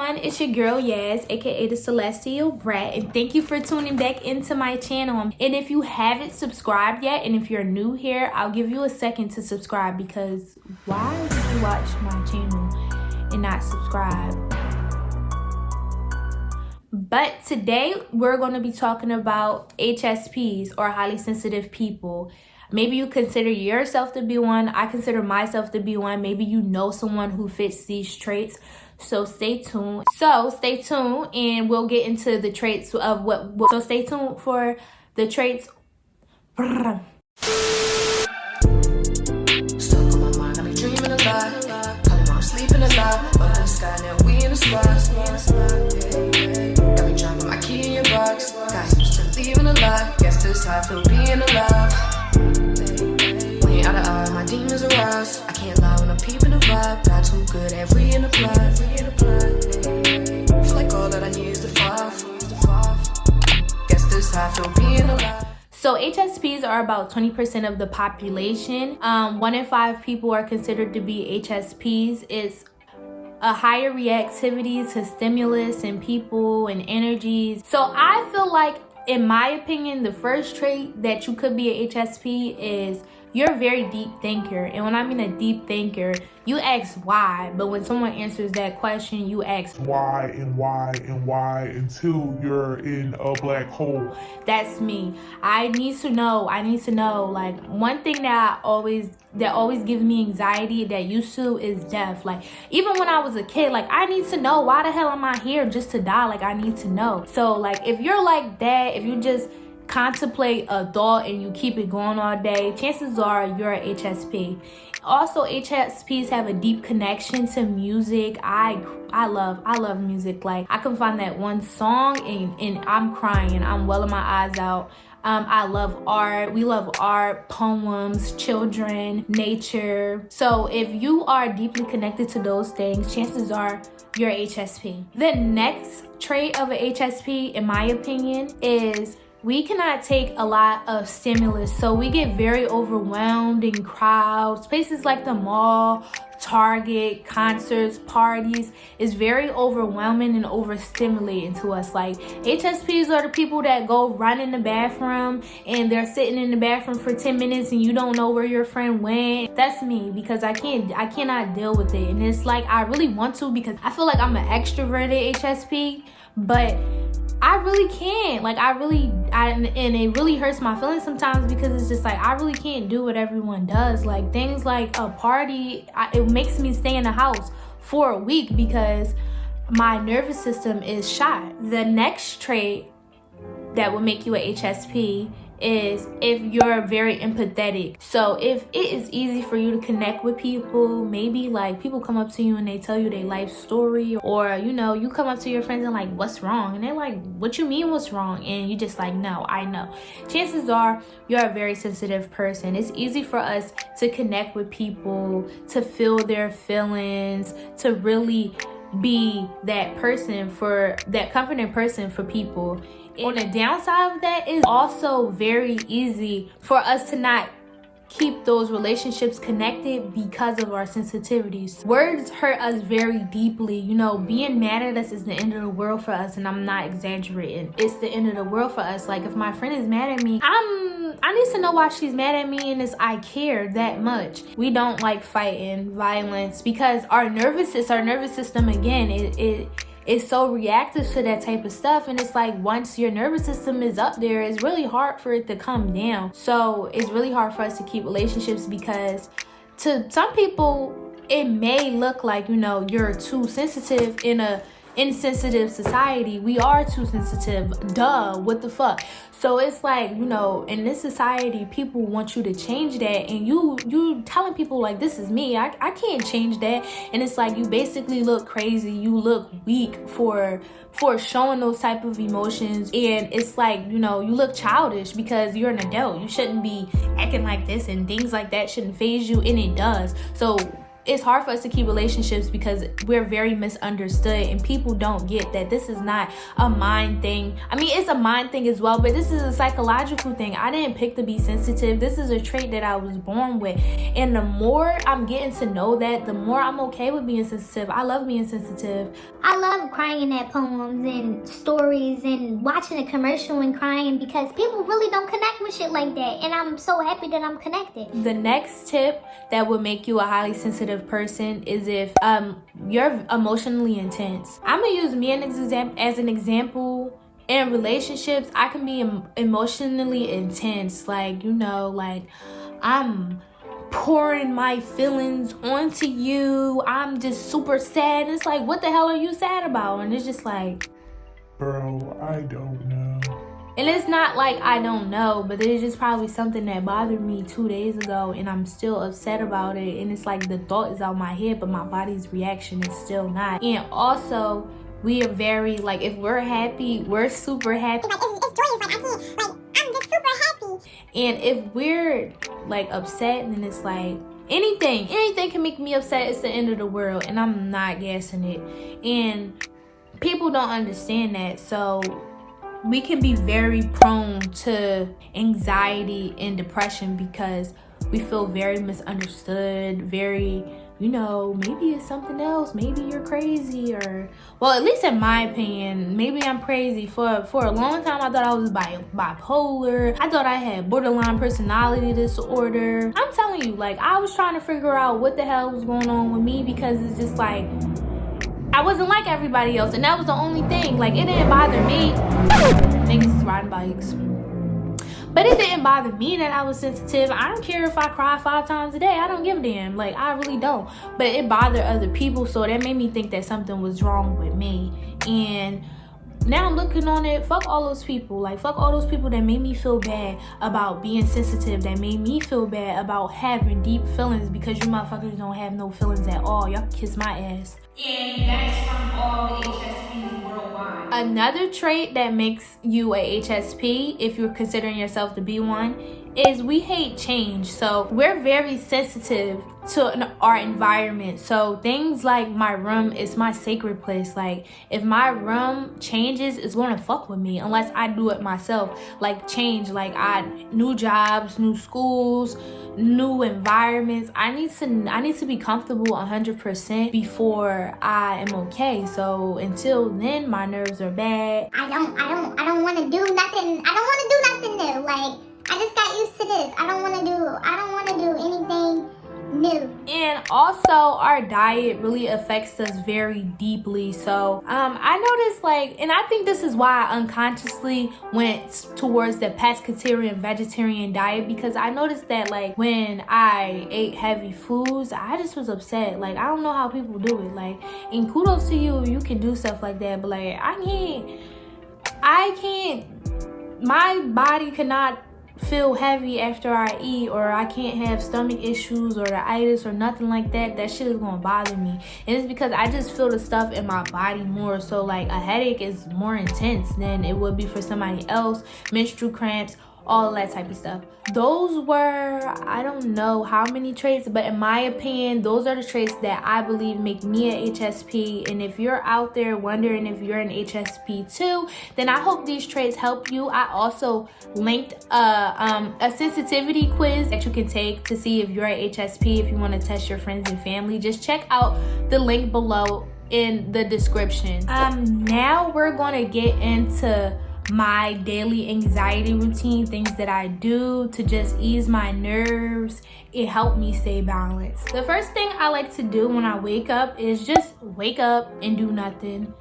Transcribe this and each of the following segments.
everyone, it's your girl Yaz, aka the Celestial Brat, and thank you for tuning back into my channel. And if you haven't subscribed yet, and if you're new here, I'll give you a second to subscribe, because why would you watch my channel and not subscribe? But today we're going to be talking about HSPs, or highly sensitive people. Maybe you consider yourself to be one. I consider myself to be one. Maybe you know someone who fits these traits. So stay tuned. And we'll get into the traits of so stay tuned for the traits. Stuck on my mind, got me dreaming a lot. Probably while I'm sleeping a lot. Up in the sky, now we in the spot. Got me dropping my key in your box. Got used to leaving a lot. Guess this how I feel being alive. We ain't out of eye, my demons arise. I can't lie when I'm peeping the vibe. Got too good at reading the plot. Feel like all that I need is the five. Guess this how I feel being alive. So HSPs are about 20% of the population. 1 in 5 people are considered to be HSPs. It's a higher reactivity to stimulus and people and energies. So I feel like, in my opinion, the first trait that you could be a HSP is you're a very deep thinker. And when I mean a deep thinker, you ask why, but when someone answers that question, you ask why and why and why until you're in a black hole. That's me. I need to know. Like, one thing that always gives me anxiety that used to is death. Like, even when I was a kid, like, I need to know, why the hell am I here just to die? Like, I need to know. So like, if you're like that, if you just contemplate a thought and you keep it going all day, chances are you're a HSP. Also, HSPs have a deep connection to music. I love music. Like, I can find that one song and I'm crying. I'm welling my eyes out. I love art. We love art, poems, children, nature. So if you are deeply connected to those things, chances are you're a HSP. The next trait of a HSP, in my opinion, is we cannot take a lot of stimulus. So we get very overwhelmed in crowds. Places like the mall, Target, concerts, parties is very overwhelming and overstimulating to us. Like, HSPs are the people that go run in the bathroom and they're sitting in the bathroom for 10 minutes and you don't know where your friend went. That's me, because I cannot deal with it. And it's like, I really want to, because I feel like I'm an extroverted HSP, but I really can't. Like, and it really hurts my feelings sometimes, because it's just like, I really can't do what everyone does. Like, things like a party, it makes me stay in the house for a week because my nervous system is shot. The next trait that would make you a HSP is if you're very empathetic. So if it is easy for you to connect with people, maybe like people come up to you and they tell you their life story, or you come up to your friends and like, what's wrong? And they're like, what you mean what's wrong? And you just like, no, I know. Chances are you're a very sensitive person. It's easy for us to connect with people, to feel their feelings, to really be that comforting person for people. On the downside of that, is also very easy for us to not keep those relationships connected because of our sensitivities. Words hurt us very deeply. Being mad at us is the end of the world for us, and I'm not exaggerating. It's the end of the world for us. Like, if my friend is mad at me, I need to know why she's mad at me, and I care that much. We don't like fighting, violence, because our nervous system, again, it's so reactive to that type of stuff. And it's like, once your nervous system is up there, it's really hard for it to come down. So it's really hard for us to keep relationships, because to some people, it may look like, you're too sensitive in a insensitive society. We are too sensitive. Duh, what the fuck? So it's like, in this society, people want you to change that, and you telling people like, this is me, I can't change that. And it's like, you basically look crazy, you look weak for showing those type of emotions. And it's like, you look childish because you're an adult. You shouldn't be acting like this, and things like that shouldn't faze you, and it does. So it's hard for us to keep relationships because we're very misunderstood, and people don't get that this is not a mind thing. I mean, it's a mind thing as well, but this is a psychological thing. I didn't pick to be sensitive. This is a trait that I was born with, and the more I'm getting to know that, the more I'm okay with being sensitive. I love being sensitive. I love crying at poems and stories and watching a commercial and crying because people really don't connect with shit like that, and I'm so happy that I'm connected. The next tip that would make you a highly sensitive person is if you're emotionally intense. I'm gonna use me as an example. In relationships, I can be emotionally intense, like, you know, like I'm pouring my feelings onto you. I'm just super sad. And it's like, what the hell are you sad about? And it's just like, Bro, I don't know. and it's not like I don't know, but it's just probably something that bothered me 2 days ago, and I'm still upset about it. And it's like the thought is out my head, but my body's reaction is still not. And also, we are very, like, if we're happy, we're super happy. Like, it's joyous. Like, I can't, like, I'm just super happy. And if we're, like, upset, then it's like, anything can make me upset. It's the end of the world, and I'm not guessing it. And people don't understand that, so we can be very prone to anxiety and depression because we feel very misunderstood, very, you know, maybe it's something else, maybe you're crazy, or, well, at least in my opinion, maybe I'm crazy. For a long time, I thought I was bipolar. I thought I had borderline personality disorder. I'm telling you, like, I was trying to figure out what the hell was going on with me because it's just like, I wasn't like everybody else, and that was the only thing. Like, it didn't bother me. Niggas is riding bikes. But it didn't bother me that I was sensitive. I don't care if I cry 5 times a day. I don't give a damn. Like, I really don't. But it bothered other people, so that made me think that something was wrong with me. And now I'm looking on it, fuck all those people. Like, fuck all those people that made me feel bad about being sensitive, that made me feel bad about having deep feelings, because you motherfuckers don't have no feelings at all. Y'all can kiss my ass. And that's from all the HSPs worldwide. Another trait that makes you a HSP, if you're considering yourself to be one, is we hate change. So we're very sensitive to our environment. So things like my room is my sacred place. Like, if my room changes, it's gonna fuck with me unless I do it myself. Like, change, like new jobs, new schools, new environments. I need to be comfortable 100% before I am okay. So until then, my nerves are bad. I don't want to do nothing. I don't want to do nothing new. Like, I just got used to this. I don't want to do anything new. And also, our diet really affects us very deeply. So I noticed, like, and I think this is why I unconsciously went towards the pescatarian vegetarian diet, because I noticed that, like, when I ate heavy foods, I just was upset. Like, I don't know how people do it. Like, and kudos to you, you can do stuff like that, but like, I can't, my body cannot feel heavy after I eat, or I can't have stomach issues or the itis or nothing like that. That shit is gonna bother me, and it's because I just feel the stuff in my body more. So like, a headache is more intense than it would be for somebody else. Menstrual cramps, all that type of stuff. Those were, I don't know how many traits, but in my opinion, those are the traits that I believe make me a HSP. And if you're out there wondering if you're an HSP too, then I hope these traits help you. I also linked a sensitivity quiz that you can take to see if you're a HSP. If you want to test your friends and family, just check out the link below in the description. Now we're gonna get into my daily anxiety routine, things that I do to just ease my nerves. It helped me stay balanced. The first thing I like to do when I wake up is just wake up and do nothing.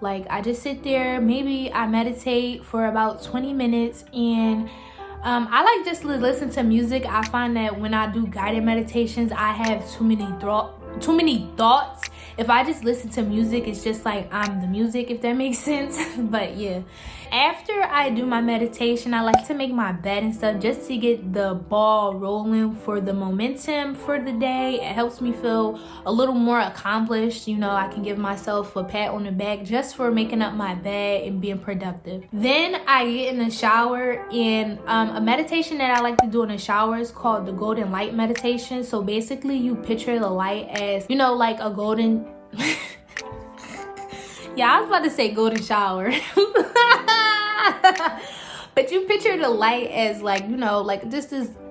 Like, I just sit there, maybe I meditate for about 20 minutes, and I like just to listen to music. I find that when I do guided meditations, I have too many thoughts if I just listen to music, it's just like I'm the music, if that makes sense. But yeah, after I do my meditation, I like to make my bed and stuff just to get the ball rolling for the momentum for the day. It helps me feel a little more accomplished. You know, I can give myself a pat on the back just for making up my bed and being productive. Then I get in the shower, and a meditation that I like to do in the shower is called the golden light meditation. So basically you picture the light as, you know, like a golden yeah, I was about to say golden shower. But you picture the light as like, you know, like this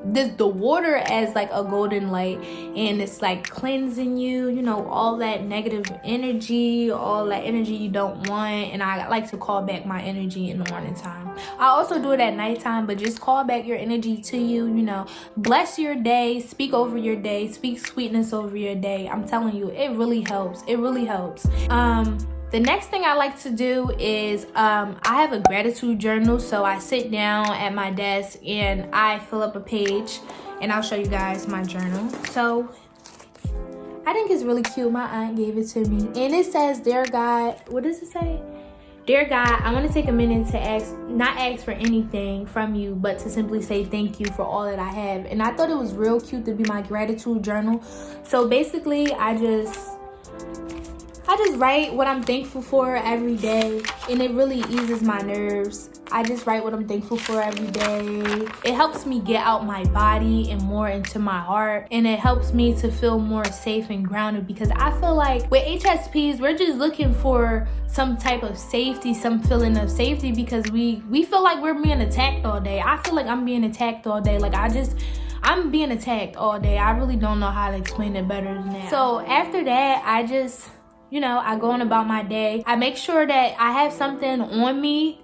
the water as like a golden light, and it's like cleansing you, you know, all that negative energy, all that energy you don't want. And I like to call back my energy in the morning time. I also do it at nighttime, but just call back your energy to you, you know, bless your day, speak over your day, speak sweetness over your day. I'm telling you, it really helps. It really helps. The next thing I like to do is I have a gratitude journal. So I sit down at my desk and I fill up a page, and I'll show you guys my journal. So I think it's really cute. My aunt gave it to me, and it says, "Dear God," what does it say? "Dear God, I want to take a minute to not ask for anything from you, but to simply say thank you for all that I have." And I thought it was real cute to be my gratitude journal. So basically, I just write what I'm thankful for every day, and it really eases my nerves. I just write what I'm thankful for every day. It helps me get out my body and more into my heart, and it helps me to feel more safe and grounded, because I feel like with HSPs, we're just looking for some type of safety, some feeling of safety, because we feel like we're being attacked all day. I feel like I'm being attacked all day. Like I'm being attacked all day. I really don't know how to explain it better than that. So after that, I just, you know, I go on about my day. I make sure that I have something on me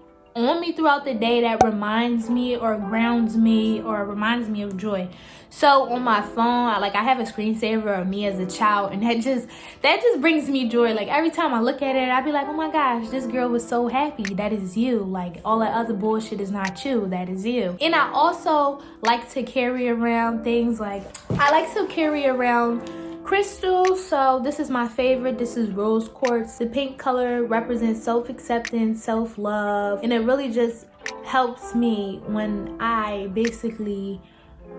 throughout the day that reminds me or grounds me or reminds me of joy. So on my phone, I have a screensaver of me as a child, and that just brings me joy. Like every time I look at it, I be like, oh my gosh, this girl was so happy. That is you. Like all that other bullshit is not you. That is you. And I also like to carry around things like, I like to carry around crystals. So this is my favorite. This is rose quartz. The pink color represents self-acceptance, self-love, and it really just helps me when I basically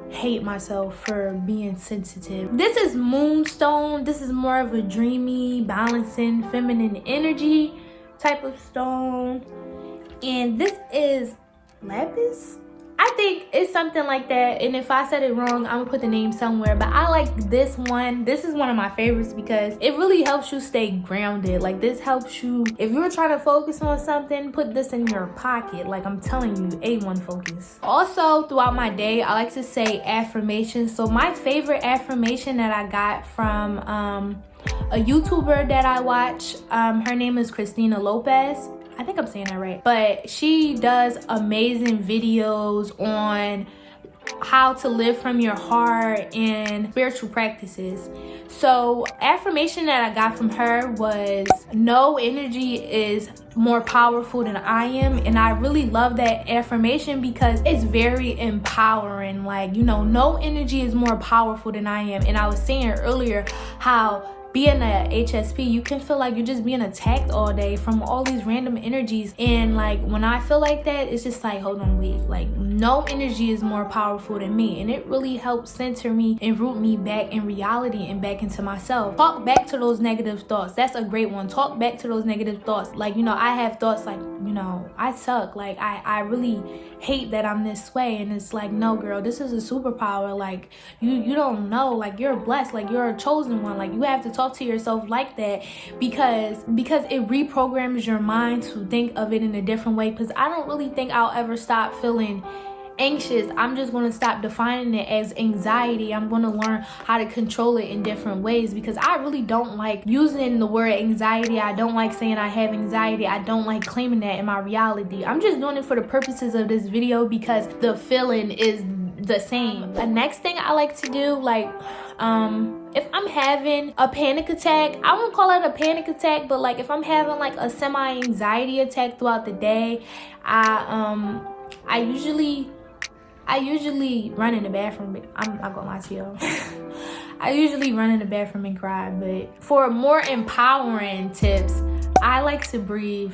hate myself for being sensitive. This is moonstone. This is more of a dreamy, balancing, feminine energy type of stone. And this is lapis. I think it's something like that, and if I said it wrong, I'm gonna put the name somewhere. But I like this one. This is one of my favorites because it really helps you stay grounded. Like this helps you, if you're trying to focus on something, put this in your pocket. Like I'm telling you, A1 focus. Also, throughout my day, I like to say affirmations. So my favorite affirmation that I got from a YouTuber that I watch, her name is Christina Lopez. I think I'm saying that right. But she does amazing videos on how to live from your heart and spiritual practices. So affirmation that I got from her was, no energy is more powerful than I am. And I really love that affirmation because it's very empowering. Like, you know, no energy is more powerful than I am. And I was saying earlier how being a HSP, you can feel like you're just being attacked all day from all these random energies. And like when I feel like that, it's just like, hold on, wait, like no energy is more powerful than me. And it really helps center me and root me back in reality and back into myself. Talk back to those negative thoughts. That's a great one. Talk back to those negative thoughts. Like, you know, I have thoughts like, you know, I suck. Like I really hate that I'm this way. And it's like, no girl, this is a superpower. Like you don't know, like you're blessed, like you're a chosen one. Like you have to talk to yourself like that because it reprograms your mind to think of it in a different way. Because I don't really think I'll ever stop feeling anxious. I'm just going to stop defining it as anxiety. I'm going to learn how to control it in different ways because I really don't like using the word anxiety. I don't like saying I have anxiety. I don't like claiming that in my reality. I'm just doing it for the purposes of this video because the feeling is the same. The next thing I like to do, like if I'm having a panic attack, I won't call it a panic attack, but like if I'm having like a semi-anxiety attack throughout the day, I usually run in the bathroom. I'm not gonna lie to you. I usually run in the bathroom and cry, but for more empowering tips, I like to breathe.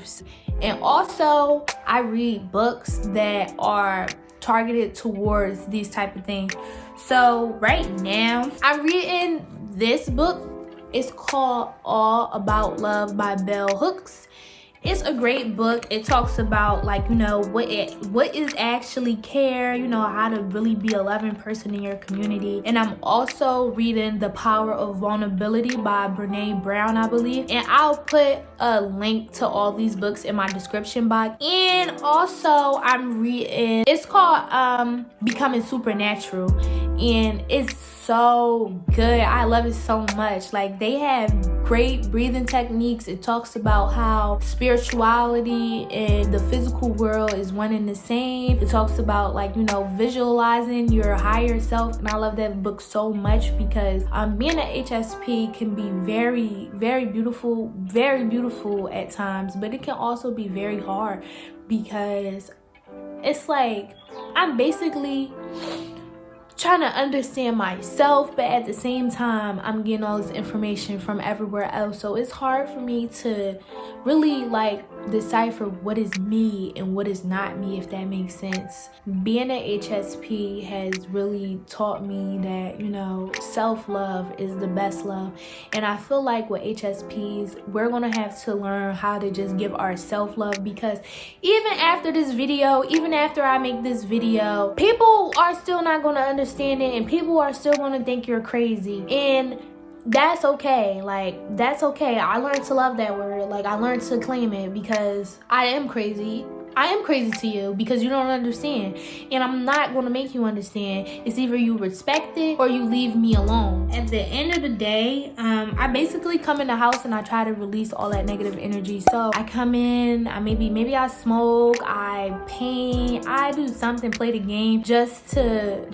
And also, I read books that are targeted towards these type of things. So right now, I'm reading this book. It's called All About Love by Bell Hooks. It's a great book. It talks about, like, you know, what is actually care, you know, how to really be a loving person in your community. And I'm also reading The Power of Vulnerability by Brene Brown, I believe. And I'll put a link to all these books in my description box. And also I'm reading, it's called Becoming Supernatural. And it's so good. I love it so much. Like, they have great breathing techniques. It talks about how spirituality and the physical world is one and the same. It talks about, like, you know, visualizing your higher self. And I love that book so much because being an HSP can be very, very beautiful at times, but it can also be very hard because it's like I'm basically trying to understand myself, but at the same time I'm getting all this information from everywhere else, so it's hard for me to really like decipher what is me and what is not me, if that makes sense. Being an HSP has really taught me that, you know, self-love is the best love. And I feel like with HSPs, we're gonna have to learn how to just give our self-love, because even after this video, even after I make this video, people are still not gonna understand it, and people are still gonna think you're crazy. And that's okay. Like, that's okay. I learned to love that word. Like, I learned to claim it because I am crazy. I am crazy to you because you don't understand, and I'm not going to make you understand. It's either you respect it or you leave me alone. At the end of the day, I basically come in the house and I try to release all that negative energy. So I come in, I maybe I smoke, I paint, I do something, play the game, just to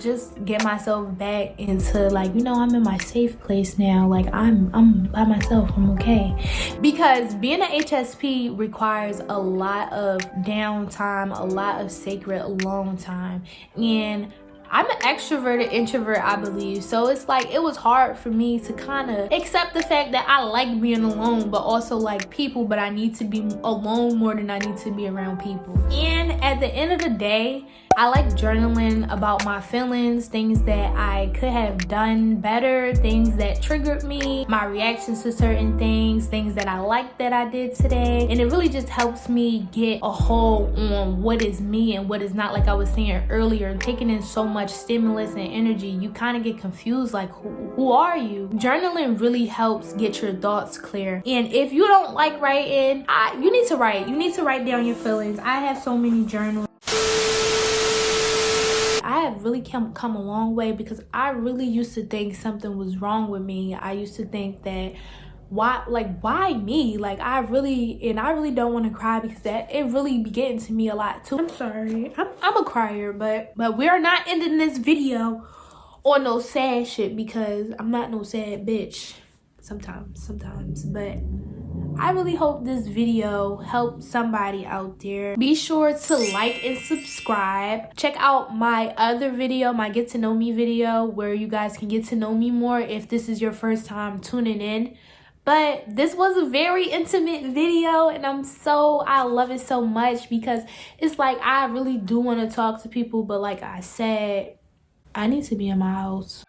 get myself back into, like, you know, I'm in my safe place now. Like, I'm by myself, I'm okay. Because being an HSP requires a lot of time, a lot of sacred alone time. And I'm an extroverted introvert, I believe. So it's like, it was hard for me to kind of accept the fact that I like being alone, but also like people, but I need to be alone more than I need to be around people. And at the end of the day, I like journaling about my feelings, things that I could have done better, things that triggered me, my reactions to certain things that I like that I did today. And it really just helps me get a hold on what is me and what is not. Like I was saying earlier, taking in so much stimulus and energy, you kind of get confused, like, who are you? Journaling really helps get your thoughts clear. And if you don't like writing, you need to write. You need to write down your feelings. I have so many journals. I have really come a long way, because I really used to think something was wrong with me. I used to think that why me? Like, I really don't want to cry, because that it really be getting to me a lot too. I'm sorry, I'm a crier, but we're not ending this video on no sad shit, because I'm not no sad bitch. Sometimes, but I really hope this video helped somebody out there. Be sure to like and subscribe. Check out my other video, my get to know me video, where you guys can get to know me more if this is your first time tuning in. But this was a very intimate video, and I love it so much, because it's like, I really do want to talk to people, but like I said, I need to be in my house.